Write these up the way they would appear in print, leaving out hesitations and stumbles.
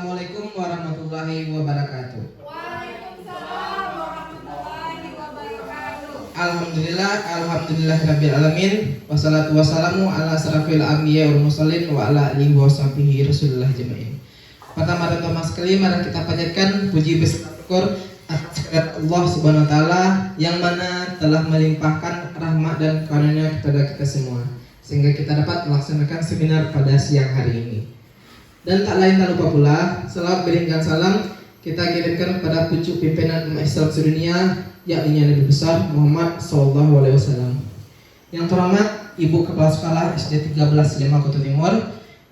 Assalamualaikum warahmatullahi wabarakatuh. Waalaikumsalam warahmatullahi wabarakatuh. Alhamdulillahirabbil alamin. Wassalatu wassalamu ala asrafil anbiya wal mursalin wa ala alihi washabihi rasulillah jamain. Pertama-tama sekali mari kita panjatkan puji bersyukur atas Allah Subhanahu wa taala yang mana telah melimpahkan rahmat dan karunia kepada kita semua sehingga kita dapat melaksanakan seminar pada siang hari ini. Dan tak lain tak lupa pula, selawat berikan salam kita kirimkan kepada pucuk pimpinan umat Islam sedunia, yakni Nabi besar Muhammad SAW. Yang terhormat Ibu Kepala Sekolah SD 13 Lima Kota Timur,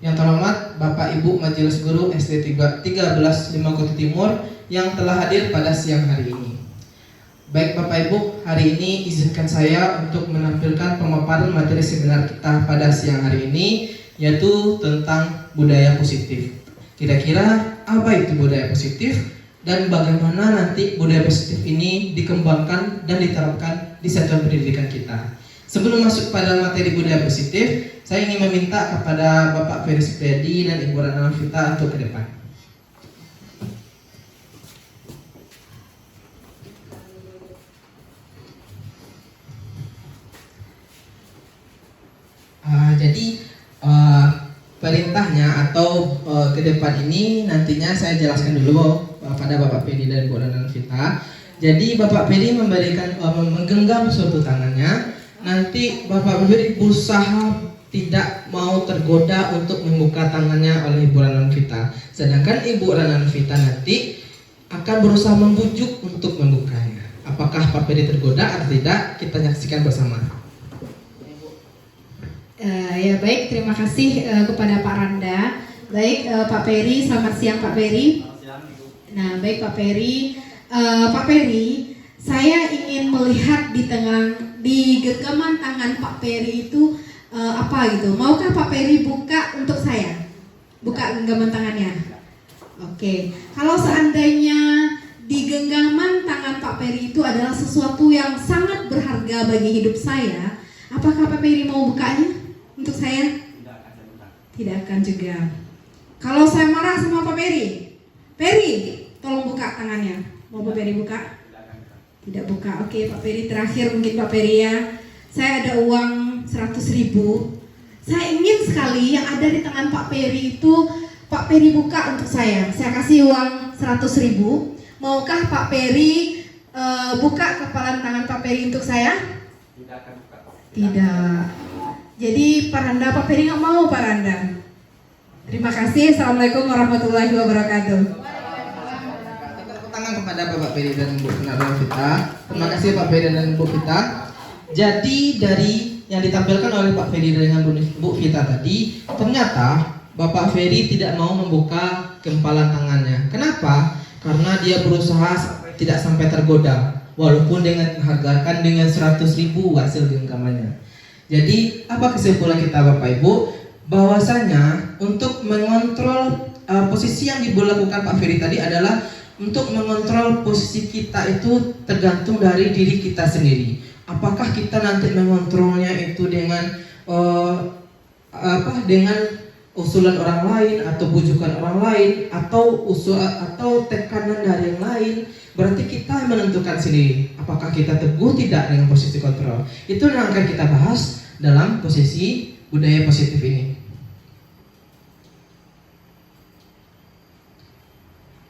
yang terhormat Bapak Ibu Majelis Guru SD 13 Lima Kota Timur yang telah hadir pada siang hari ini. Baik Bapak Ibu, hari ini izinkan saya untuk menampilkan pemaparan materi seminar kita pada siang hari ini, yaitu tentang budaya positif. Kira-kira apa itu budaya positif dan bagaimana nanti budaya positif ini dikembangkan dan diterapkan di satuan pendidikan kita. Sebelum masuk pada materi budaya positif, saya ingin meminta kepada Bapak Ferry Supriyadi dan Ibu Rana Alvita untuk ke depan. Jadi perintahnya atau ke depan ini nantinya saya jelaskan dulu pada Bapak Ferry dan Bu Rana Alvita. Jadi Bapak Ferry menggenggam suatu tangannya, nanti Bapak Ferry berusaha tidak mau tergoda untuk membuka tangannya oleh Ibu Rana Alvita. Sedangkan Ibu Rana Alvita nanti akan berusaha membujuk untuk membukanya. Apakah Pak Ferry tergoda atau tidak? Kita saksikan bersama. Ya baik, terima kasih kepada Pak Randa. Baik Pak Ferry, selamat siang Pak Ferry. Nah baik Pak Ferry, Pak Ferry, saya ingin melihat di genggaman tangan Pak Ferry itu apa gitu. Maukah Pak Ferry buka untuk saya? Buka genggaman tangannya. Oke, kalau seandainya di genggaman tangan Pak Ferry itu adalah sesuatu yang sangat berharga bagi hidup saya, apakah Pak Ferry mau bukanya untuk saya? Tidak akan juga. Kalau saya marah sama Pak Ferry, Ferry, tolong buka tangannya. Mau Pak Ferry buka? Tidak buka. Oke, Pak Ferry terakhir mungkin Pak Ferry ya. Saya ada uang 100.000. Saya ingin sekali yang ada di tangan Pak Ferry itu Pak Ferry buka untuk saya. Saya kasih uang 100.000. Maukah Pak Ferry buka kepalan tangan Pak Ferry untuk saya? Tidak akan buka. Tidak. Jadi Pak Randa, Pak Ferry nggak mau Pak Randa. Terima kasih. Assalamualaikum warahmatullahi wabarakatuh. Tepuk tangan kepada Bapak Ferry dan Bu Rana Alvita. Terima kasih Pak Ferry dan Bu Vita. Jadi dari yang ditampilkan oleh Pak Ferry dengan Bu Vita tadi, ternyata Bapak Ferry tidak mau membuka kempalan tangannya. Kenapa? Karena dia berusaha tidak sampai tergoda, walaupun dengan menghargakan dengan 100.000 hasil genggamannya. Jadi apa kesimpulan kita Bapak Ibu? Bahwasanya untuk mengontrol posisi yang dilakukan Pak Ferry tadi adalah untuk mengontrol posisi kita itu tergantung dari diri kita sendiri. Apakah kita nanti mengontrolnya itu dengan dengan usulan orang lain atau bujukan orang lain atau tekanan dari yang lain? Berarti kita menentukan sendiri apakah kita teguh tidak dengan posisi kontrol. Itu yang akan kita bahas dalam posisi budaya positif ini.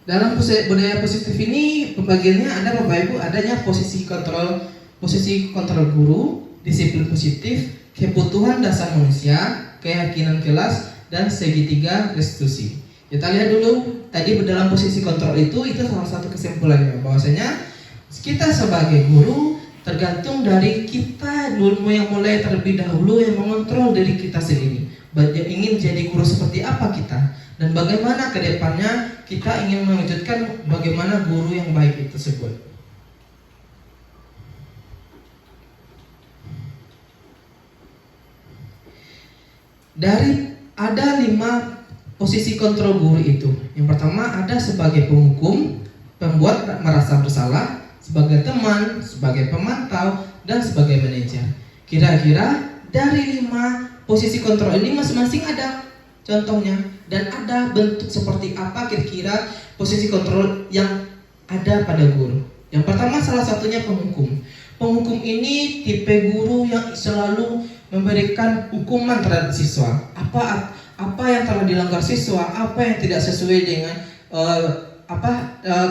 Dalam budaya positif ini pembagiannya ada Bapak Ibu, adanya posisi kontrol guru, disiplin positif, kebutuhan dasar manusia, keyakinan kelas, dan segitiga restitusi. Kita lihat dulu tadi dalam posisi kontrol itu salah satu kesimpulannya bahwasanya kita sebagai guru tergantung dari kita dulu yang mulai terlebih dahulu yang mengontrol diri kita sendiri. Ingin jadi guru seperti apa kita dan bagaimana ke depannya kita ingin mewujudkan bagaimana guru yang baik itu tersebut. Dari ada 5 posisi kontrol guru itu. Yang pertama ada sebagai penghukum, pembuat merasa bersalah, sebagai teman, sebagai pemantau, dan sebagai manajer. Kira-kira dari 5 posisi kontrol ini masing-masing ada contohnya, dan ada bentuk seperti apa kira-kira posisi kontrol yang ada pada guru. Yang pertama salah satunya penghukum. Penghukum ini tipe guru yang selalu memberikan hukuman terhadap siswa. Apa yang telah dilanggar siswa, apa yang tidak sesuai dengan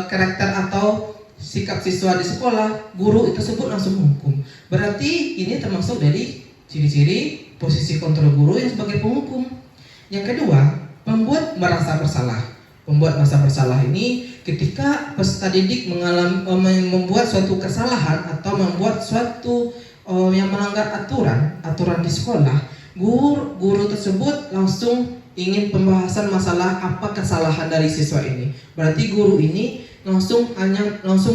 karakter atau sikap siswa di sekolah, guru tersebut langsung menghukum. Berarti ini termasuk dari ciri-ciri posisi kontrol guru yang sebagai penghukum. Yang kedua, membuat merasa bersalah. Membuat merasa bersalah ini ketika peserta didik membuat suatu kesalahan atau membuat suatu yang melanggar aturan di sekolah, guru tersebut langsung ingin pembahasan masalah apa kesalahan dari siswa ini. Berarti guru ini langsung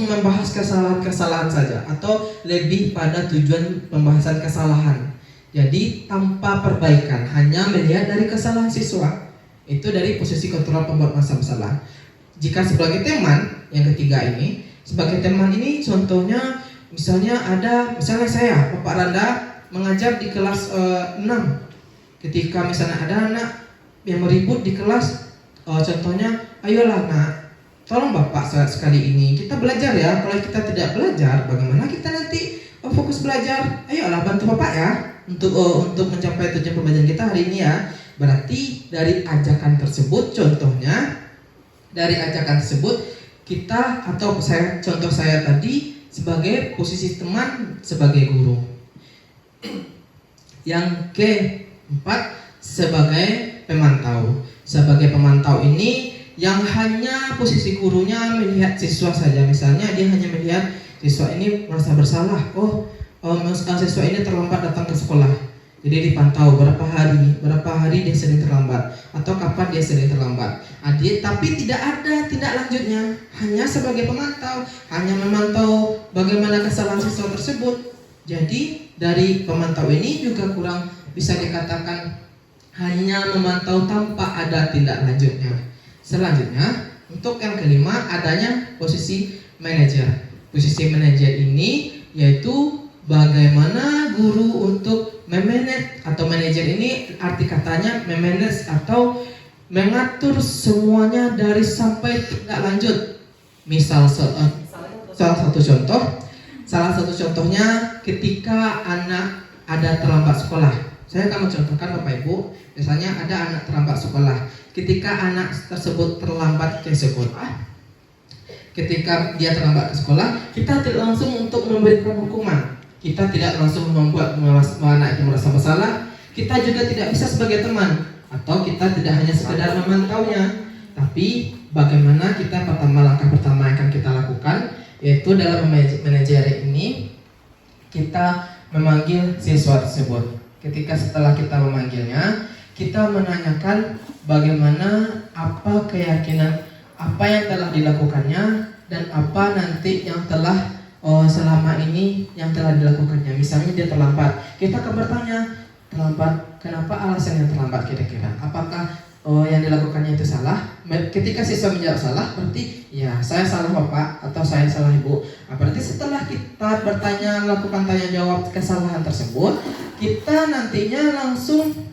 membahas kesalahan-kesalahan saja atau lebih pada tujuan pembahasan kesalahan. Jadi tanpa perbaikan, hanya melihat dari kesalahan siswa. Itu dari posisi kontrol pembuat masalah. Jika sebagai teman, yang ketiga ini, sebagai teman ini contohnya misalnya saya, Bapak Randa, mengajar di kelas 6. Ketika misalnya ada anak yang meribut di kelas, contohnya, ayolah nak, tolong Bapak sekali ini kita belajar ya. Kalau kita tidak belajar, bagaimana kita nanti fokus belajar? Ayolah bantu Bapak ya untuk mencapai tujuan pembelajaran kita hari ini ya. Berarti dari ajakan tersebut, contohnya dari ajakan tersebut kita contoh saya tadi sebagai posisi teman sebagai guru. Yang keempat, sebagai pemantau. Sebagai pemantau ini yang hanya posisi gurunya melihat siswa saja. Misalnya dia hanya melihat siswa ini merasa bersalah. Siswa ini terlambat datang ke sekolah. Jadi dipantau berapa hari dia sering terlambat atau kapan dia sering terlambat. Tapi tidak ada tindak lanjutnya, hanya sebagai pemantau, hanya memantau bagaimana kesalahan siswa tersebut. Jadi dari pemantau ini juga kurang bisa dikatakan hanya memantau tanpa ada tindak lanjutnya. Selanjutnya, untuk yang kelima adanya posisi manajer. Posisi manajer ini yaitu bagaimana guru untuk memanage atau manajer ini arti katanya memanage atau mengatur semuanya dari sampai tindak lanjut. Salah satu contohnya ketika anak ada terlambat sekolah. Saya akan mencontohkan Bapak Ibu. Misalnya ada anak terlambat sekolah. Ketika anak tersebut terlambat ke sekolah, ketika dia terlambat ke sekolah, kita tidak langsung untuk memberikan hukuman. Kita tidak langsung membuat anak itu merasa bersalah. Kita juga tidak bisa sebagai teman, atau kita tidak hanya sekedar memantaunya, tapi bagaimana langkah pertama yang akan kita lakukan, yaitu dalam manajer ini kita memanggil siswa tersebut. Ketika setelah kita memanggilnya, kita menanyakan bagaimana, apa keyakinan, apa yang telah dilakukannya, dan apa nanti yang telah selama ini yang telah dilakukannya. Misalnya dia terlambat, kita akan bertanya, terlambat, kenapa alasan yang terlambat kira-kira? Apakah yang dilakukannya itu salah? Ketika siswa menjawab salah, berarti ya saya salah Bapak atau saya salah Ibu. Berarti setelah kita bertanya, lakukan tanya jawab kesalahan tersebut, kita nantinya langsung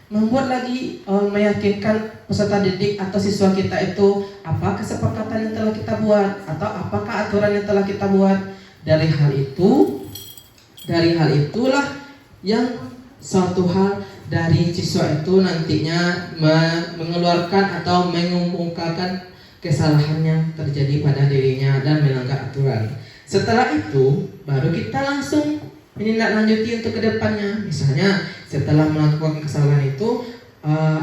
membuat lagi meyakinkan peserta didik atau siswa kita itu apa kesepakatan yang telah kita buat atau apakah aturan yang telah kita buat. Dari hal itulah yang suatu hal dari siswa itu nantinya mengeluarkan atau mengumumkan kesalahan yang terjadi pada dirinya dan melanggar aturan. Setelah itu baru kita langsung menindaklanjuti untuk kedepannya. Misalnya setelah melakukan kesalahan itu,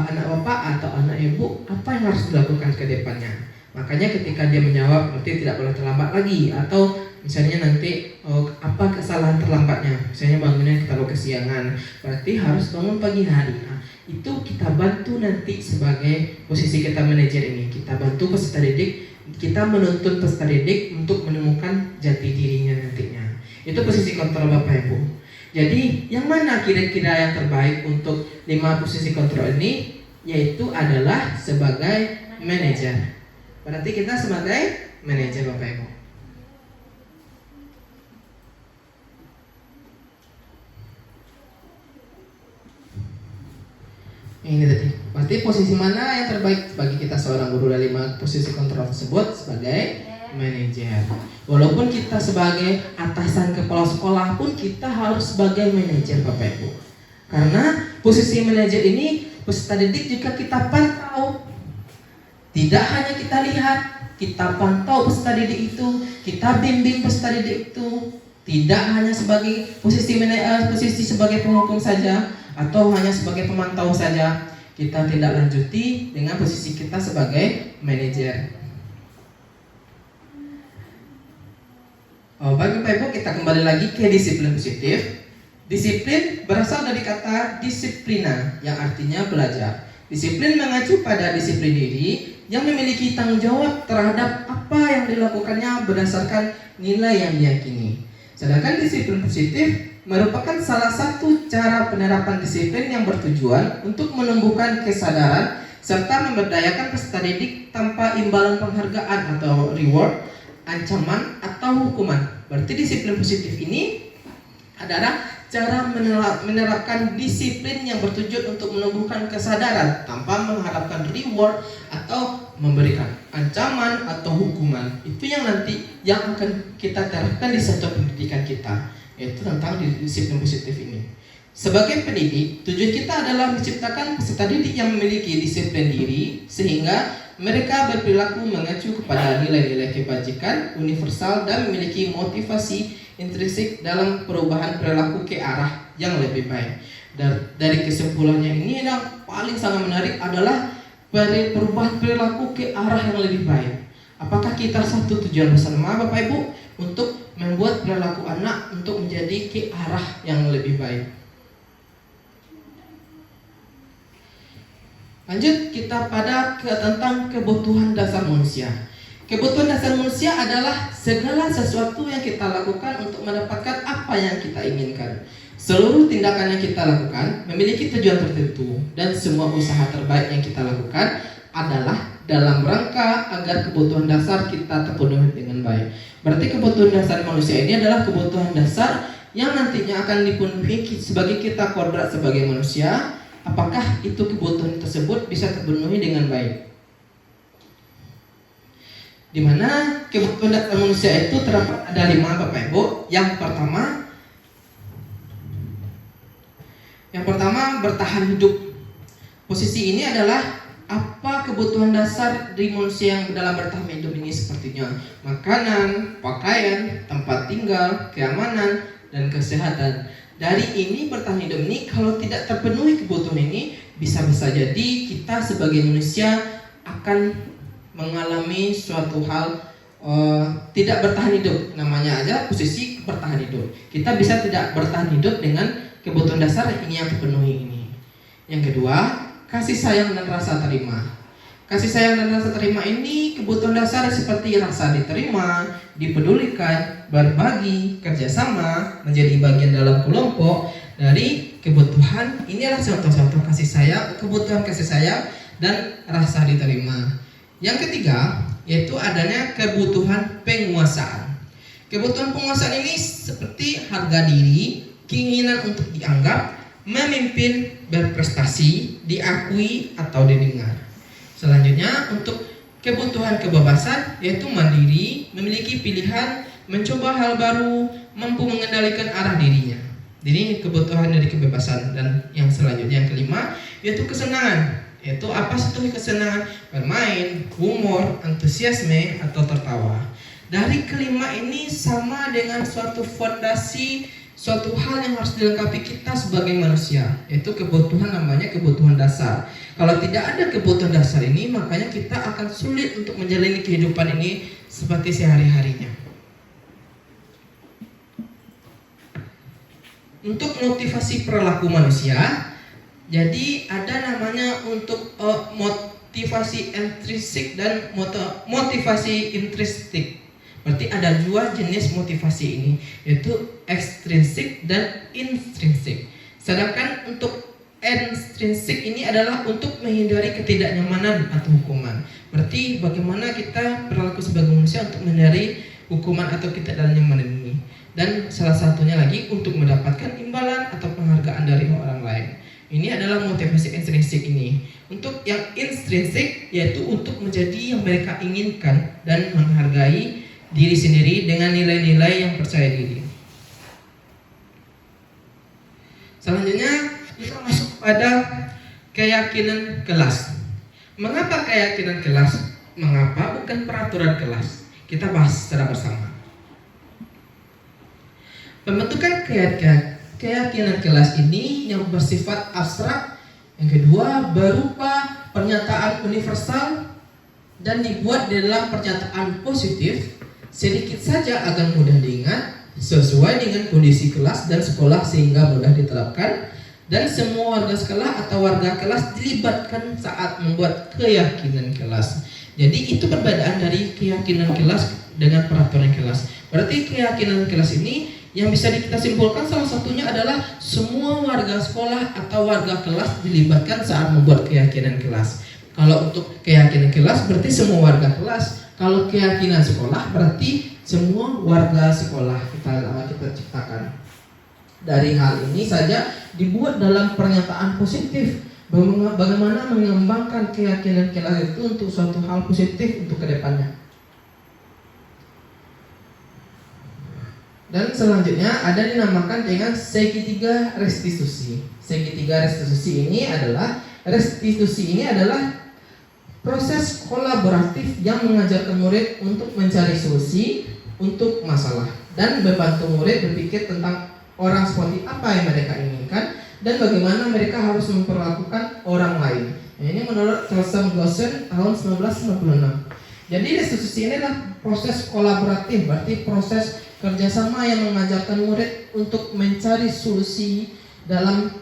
anak bapak atau anak ibu apa yang harus dilakukan ke depannya. Makanya ketika dia menjawab berarti tidak boleh terlambat lagi. Atau misalnya nanti apa kesalahan terlambatnya, misalnya bangunnya kita kesiangan, berarti harus bangun pagi hari. Itu kita bantu nanti sebagai posisi kita manajer ini. Kita bantu peserta didik, kita menuntun peserta didik untuk menemukan jati dirinya nantinya. Itu posisi kontrol Bapak Ibu. Jadi yang mana kira-kira yang terbaik untuk 5 posisi kontrol ini? Yaitu adalah sebagai manajer. Berarti kita sebagai manajer Bapak Ibu. Ini tadi. Berarti posisi mana yang terbaik bagi kita seorang guru dari 5 posisi kontrol tersebut? Sebagai manajer. Walaupun kita sebagai atasan kepala sekolah pun kita harus sebagai manajer Bapak Ibu. Karena posisi manajer ini peserta didik jika kita pantau, tidak hanya kita lihat, kita pantau peserta didik itu, kita bimbing peserta didik itu, tidak hanya sebagai posisi sebagai penghukum saja atau hanya sebagai pemantau saja, kita tidak lanjuti dengan posisi kita sebagai manajer. Baik Bapak Ibu, kita kembali lagi ke disiplin positif. Disiplin berasal dari kata disiplina yang artinya belajar. Disiplin mengacu pada disiplin diri yang memiliki tanggung jawab terhadap apa yang dilakukannya berdasarkan nilai yang diyakini. Sedangkan disiplin positif merupakan salah satu cara penerapan disiplin yang bertujuan untuk menumbuhkan kesadaran serta memberdayakan peserta didik tanpa imbalan penghargaan atau reward, ancaman atau hukuman. Berarti disiplin positif ini adalah cara menerapkan disiplin yang bertujuan untuk menumbuhkan kesadaran tanpa mengharapkan reward atau memberikan ancaman atau hukuman. Itu yang nanti yang akan kita terapkan di sektor pendidikan kita, yaitu tentang disiplin positif ini. Sebagai pendidik, tujuan kita adalah menciptakan peserta didik yang memiliki disiplin diri sehingga mereka berperilaku mengacu kepada nilai-nilai kebajikan universal dan memiliki motivasi intrinsik dalam perubahan perilaku ke arah yang lebih baik. Dari kesimpulannya ini yang paling sangat menarik adalah perubahan perilaku ke arah yang lebih baik. Apakah kita satu tujuan bersama Bapak Ibu untuk membuat perilaku anak untuk menjadi ke arah yang lebih baik? Lanjut kita tentang kebutuhan dasar manusia. Kebutuhan dasar manusia adalah segala sesuatu yang kita lakukan untuk mendapatkan apa yang kita inginkan. Seluruh tindakan yang kita lakukan memiliki tujuan tertentu dan semua usaha terbaik yang kita lakukan adalah dalam rangka agar kebutuhan dasar kita terpenuhi dengan baik. Berarti kebutuhan dasar manusia ini adalah kebutuhan dasar yang nantinya akan dipenuhi sebagai kita kodrat sebagai manusia. Apakah itu kebutuhan tersebut bisa terpenuhi dengan baik? Di mana kebutuhan dasar manusia itu terdapat ada 5 Bapak Ibu. Yang pertama bertahan hidup. Posisi ini adalah apa kebutuhan dasar di manusia yang dalam bertahan hidup ini sepertinya makanan, pakaian, tempat tinggal, keamanan, dan kesehatan. Dari ini bertahan hidup ini kalau tidak terpenuhi kebutuhan ini bisa jadi kita sebagai manusia akan mengalami suatu hal tidak bertahan hidup. Namanya aja posisi bertahan hidup. Kita bisa tidak bertahan hidup dengan kebutuhan dasar ini yang terpenuhi ini. Yang kedua, kasih sayang dan rasa terima. Kasih sayang dan rasa terima ini kebutuhan dasar seperti rasa diterima, dipedulikan, berbagi, kerjasama, menjadi bagian dalam kelompok. Dari kebutuhan ini adalah contoh-contoh kasih sayang, kebutuhan kasih sayang dan rasa diterima. Yang ketiga yaitu adanya kebutuhan penguasaan. Kebutuhan penguasaan ini seperti harga diri, keinginan untuk dianggap, memimpin, berprestasi, diakui atau didengar. Selanjutnya untuk kebutuhan kebebasan yaitu mandiri, memiliki pilihan, mencoba hal baru, mampu mengendalikan arah dirinya. Jadi kebutuhan dari kebebasan. Dan yang selanjutnya yang kelima yaitu kesenangan. Yaitu apa sih kesenangan? Bermain, humor, antusiasme atau tertawa. Dari kelima ini sama dengan suatu fondasi, suatu hal yang harus dilengkapi kita sebagai manusia, yaitu kebutuhan namanya kebutuhan dasar. Kalau tidak ada kebutuhan dasar ini, makanya kita akan sulit untuk menjalani kehidupan ini seperti sehari-harinya. Untuk motivasi perilaku manusia, jadi ada namanya untuk motivasi intrinsik dan motivasi intrinsik. Berarti ada 2 jenis motivasi ini, yaitu ekstrinsik dan intrinsik. Sedangkan untuk intrinsik ini adalah untuk menghindari ketidaknyamanan atau hukuman. Berarti bagaimana kita berlaku sebagai manusia untuk menghindari hukuman atau ketidaknyamanan ini. Dan salah satunya lagi untuk mendapatkan imbalan atau penghargaan dari orang lain. Ini adalah motivasi intrinsik ini. Untuk yang intrinsik yaitu untuk menjadi yang mereka inginkan dan menghargai diri sendiri dengan nilai-nilai yang percaya diri. Selanjutnya kita masuk pada keyakinan kelas. Mengapa keyakinan kelas? Mengapa bukan peraturan kelas? Kita bahas secara bersama. Pembentukan keyakinan kelas ini yang bersifat abstrak. Yang kedua, berupa pernyataan universal dan dibuat di dalam pernyataan positif, sedikit saja agar mudah diingat, sesuai dengan kondisi kelas dan sekolah sehingga mudah diterapkan, dan semua warga sekolah atau warga kelas dilibatkan saat membuat keyakinan kelas. Jadi itu perbedaan dari keyakinan kelas dengan peraturan kelas. Berarti keyakinan kelas ini yang bisa kita simpulkan salah satunya adalah semua warga sekolah atau warga kelas dilibatkan saat membuat keyakinan kelas. Kalau untuk keyakinan kelas berarti semua warga kelas. Kalau keyakinan sekolah berarti semua warga sekolah kita ciptakan. Dari hal ini saja dibuat dalam pernyataan positif. Bagaimana mengembangkan keyakinan kelas itu untuk suatu hal positif untuk kedepannya. Dan selanjutnya ada dinamakan dengan segitiga restitusi. Segitiga restitusi ini adalah proses kolaboratif yang mengajarkan murid untuk mencari solusi untuk masalah dan membantu murid berpikir tentang orang seperti apa yang mereka inginkan dan bagaimana mereka harus memperlakukan orang lain. Nah, ini menurut Charles Goshen tahun 1996. Jadi restitusi ini adalah proses kolaboratif, berarti proses kerjasama yang mengajarkan murid untuk mencari solusi dalam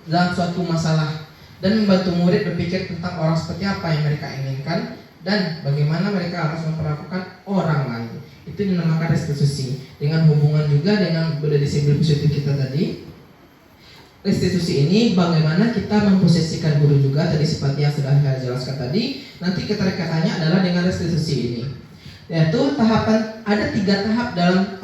suatu masalah dan membantu murid berpikir tentang orang seperti apa yang mereka inginkan dan bagaimana mereka harus memperlakukan orang lain. Itu dinamakan restitusi. Dengan hubungan juga dengan budaya disiplin positif kita tadi. Restitusi ini bagaimana kita memposisikan guru juga tadi seperti yang sudah saya jelaskan tadi. Nanti keterkaitannya adalah dengan restitusi ini. Yaitu ada 3 tahap dalam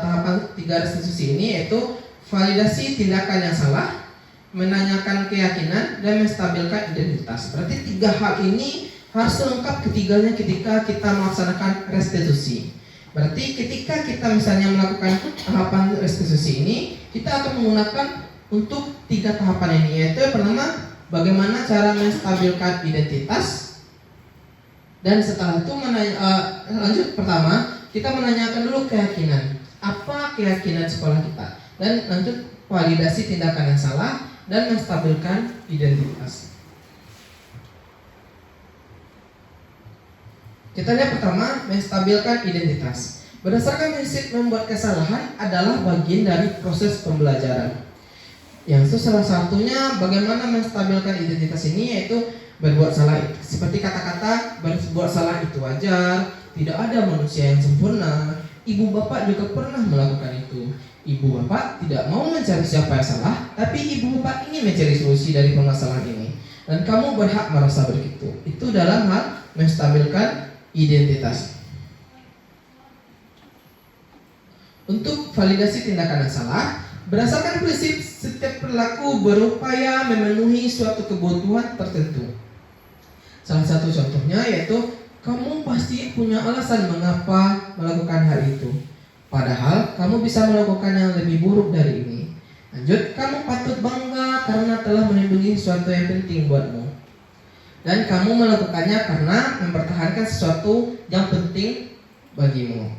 tahapan 3 restitusi ini, yaitu validasi tindakan yang salah, menanyakan keyakinan, dan menstabilkan identitas. Berarti 3 hal ini harus lengkap ketiganya ketika kita melaksanakan restitusi. Berarti ketika kita misalnya melakukan tahapan restitusi ini, kita akan menggunakan untuk 3 tahapan ini, yaitu yang pertama bagaimana cara menstabilkan identitas. Dan setelah itu lanjut pertama kita menanyakan dulu keyakinan. Apa keyakinan sekolah kita? Dan lanjut validasi tindakan yang salah dan menstabilkan identitas. Kita lihat pertama, menstabilkan identitas. Berdasarkan prinsip membuat kesalahan adalah bagian dari proses pembelajaran. Yang itu salah satunya bagaimana menstabilkan identitas ini, yaitu berbuat salah. Seperti kata-kata berbuat salah itu wajar, tidak ada manusia yang sempurna. Ibu bapak juga pernah melakukan itu. Ibu bapak tidak mau mencari siapa yang salah, tapi ibu bapak ingin mencari solusi dari permasalahan ini. Dan kamu berhak merasa begitu. Itu dalam hal menstabilkan identitas. Untuk validasi tindakan yang salah, berdasarkan prinsip setiap perilaku berupaya memenuhi suatu kebutuhan tertentu. Salah satu contohnya yaitu kamu pasti punya alasan mengapa melakukan hal itu, padahal kamu bisa melakukan yang lebih buruk dari ini. Lanjut, kamu patut bangga karena telah melindungi sesuatu yang penting buatmu, dan kamu melakukannya karena mempertahankan sesuatu yang penting bagimu.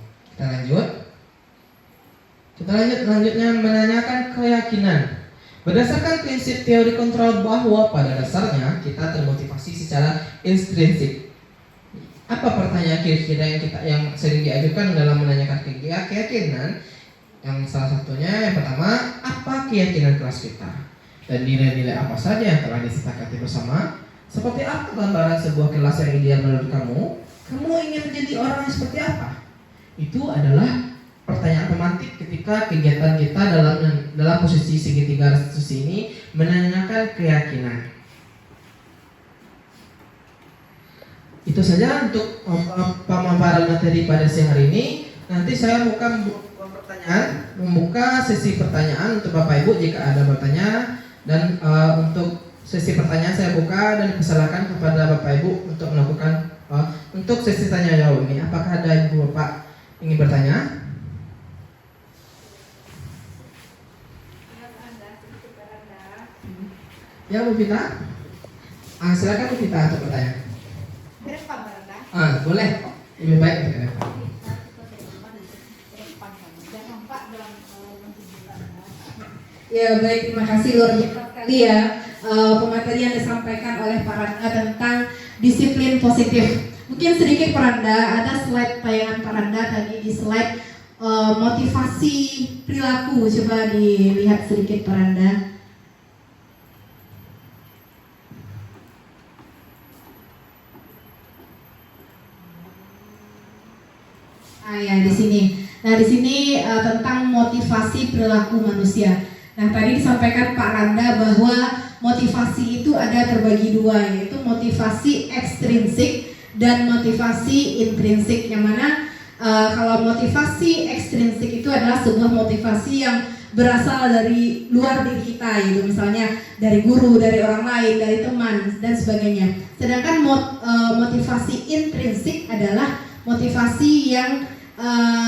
Kita lanjutnya menanyakan keyakinan. Berdasarkan prinsip teori kontrol bahwa pada dasarnya kita termotivasi secara intrinsik. Apa pertanyaan kira-kira yang sering diajukan dalam menanyakan keyakinan? Yang salah satunya yang pertama, apa keyakinan kelas kita? Dan nilai-nilai apa saja yang telah disepakati bersama? Seperti apa gambaran sebuah kelas yang ideal menurut kamu? Kamu ingin menjadi orang yang seperti apa? Itu adalah pertanyaan pemantik ketika kegiatan kita dalam posisi segitiga restitusi ini menanyakan keyakinan. Itu saja untuk pemaparan materi pada siang hari ini. Nanti saya membuka sesi pertanyaan untuk Bapak Ibu. Jika ada bertanya, Dan untuk sesi pertanyaan saya buka dan dipersilakan kepada Bapak Ibu untuk melakukan untuk sesi tanya jawab ini. Apakah ada Ibu Bapak ingin bertanya? Ya Bu Vita. Silakan Bu Vita untuk bertanya. Boleh. Lebih baik ke depan. Ya baik, terima kasih luar biasa sekali ya pemateri yang disampaikan oleh Pak Randa tentang disiplin positif. Mungkin sedikit Pak Randa, ada slide tayangan Pak Randa tadi di slide motivasi perilaku. Coba dilihat sedikit Pak Randa. Ya di sini. Nah di sini tentang motivasi perilaku manusia. Nah tadi disampaikan Pak Randa bahwa motivasi itu ada terbagi dua, yaitu motivasi ekstrinsik dan motivasi intrinsik. Yang mana kalau motivasi ekstrinsik itu adalah sebuah motivasi yang berasal dari luar diri kita, gitu, misalnya dari guru, dari orang lain, dari teman dan sebagainya. Sedangkan motivasi intrinsik adalah motivasi yang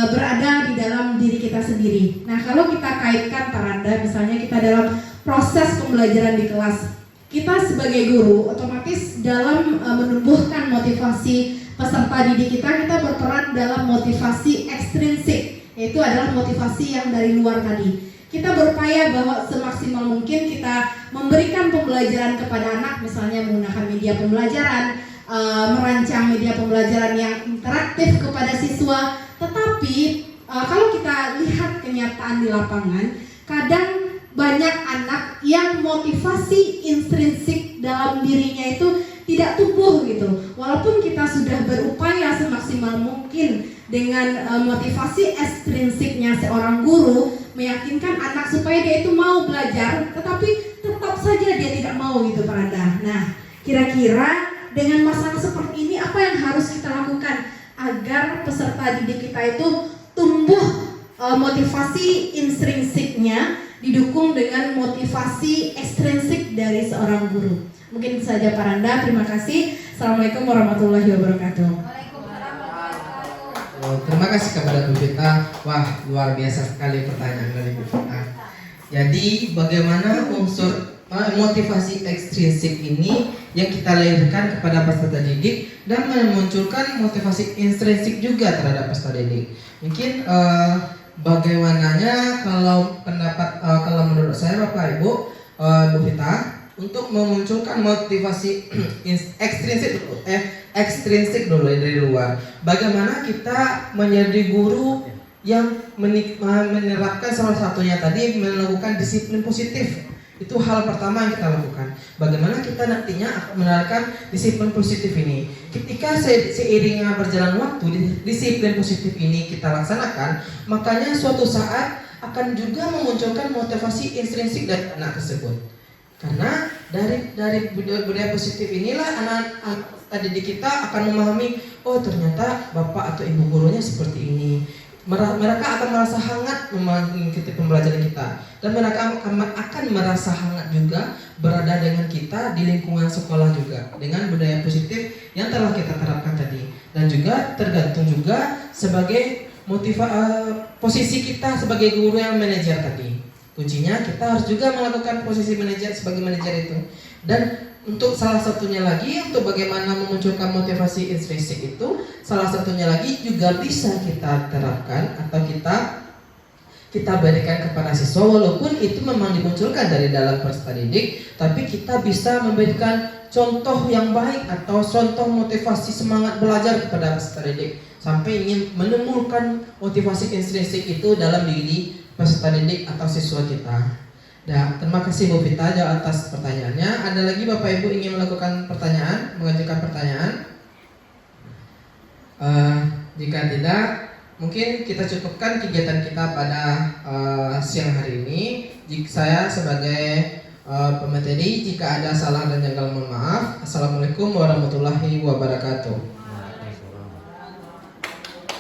berada di dalam diri kita sendiri. Nah, kalau kita kaitkan Pak Randa, misalnya kita dalam proses pembelajaran di kelas, kita sebagai guru otomatis dalam menumbuhkan motivasi peserta didik kita berperan dalam motivasi ekstrinsik, yaitu adalah motivasi yang dari luar tadi. Kita berupaya bahwa semaksimal mungkin kita memberikan pembelajaran kepada anak, misalnya menggunakan media pembelajaran, merancang media pembelajaran yang interaktif kepada siswa. Tetapi kalau kita lihat kenyataan di lapangan, kadang banyak anak yang motivasi intrinsik dalam dirinya itu tidak tumbuh gitu. Walaupun kita sudah berupaya semaksimal mungkin dengan motivasi ekstrinsiknya seorang guru meyakinkan anak supaya dia itu mau belajar, tetapi tetap saja dia tidak mau gitu Pak Randa. Nah, kira-kira dengan masalah seperti ini apa yang harus kita lakukan agar peserta didik kita itu tumbuh motivasi intrinsiknya didukung dengan motivasi ekstrinsik dari seorang guru? Mungkin itu saja Pak Randa, terima kasih. Assalamualaikum warahmatullahi wabarakatuh. Terima kasih kepada Bu Vita. Wah, luar biasa sekali pertanyaan dari Bu Vita. Jadi bagaimana unsur motivasi ekstrinsik ini yang kita lahirkan kepada peserta didik dan memunculkan motivasi intrinsik juga terhadap peserta didik. Mungkin bagaimananya kalau menurut saya Bapak Ibu, Bu Vita, untuk memunculkan motivasi ekstrinsik dulu dari luar. Bagaimana kita menjadi guru yang menerapkan salah satunya tadi melakukan disiplin positif. Itu hal pertama yang kita lakukan. Bagaimana kita nantinya akan menerapkan disiplin positif ini. Ketika seiringnya berjalan waktu, disiplin positif ini kita laksanakan, makanya suatu saat akan juga memunculkan motivasi intrinsik dari anak tersebut. Karena dari budaya positif inilah anak-anak didik kita akan memahami, oh ternyata bapak atau ibu gurunya seperti ini. Mereka akan merasa hangat mengikuti pembelajaran kita, dan mereka akan merasa hangat juga berada dengan kita di lingkungan sekolah juga dengan budaya positif yang telah kita terapkan tadi. Dan juga tergantung juga sebagai posisi kita sebagai guru yang manajer tadi. Kuncinya kita harus juga melakukan posisi manajer sebagai manajer itu. Dan untuk salah satunya lagi, untuk bagaimana memunculkan motivasi intrinsik itu, salah satunya lagi juga bisa kita terapkan atau kita berikan kepada siswa, walaupun itu memang dimunculkan dari dalam peserta didik, tapi kita bisa memberikan contoh yang baik atau contoh motivasi semangat belajar kepada peserta didik sampai ingin menemukan motivasi intrinsik itu dalam diri peserta didik atau siswa kita. Nah, terima kasih Bu Vita atas pertanyaannya. Ada lagi Bapak Ibu ingin melakukan pertanyaan, mengajukan pertanyaan? Jika tidak, mungkin kita cukupkan kegiatan kita pada siang hari ini. Jika saya sebagai pemateri, jika ada salah dan janggal mohon maaf. Assalamualaikum warahmatullahi wabarakatuh.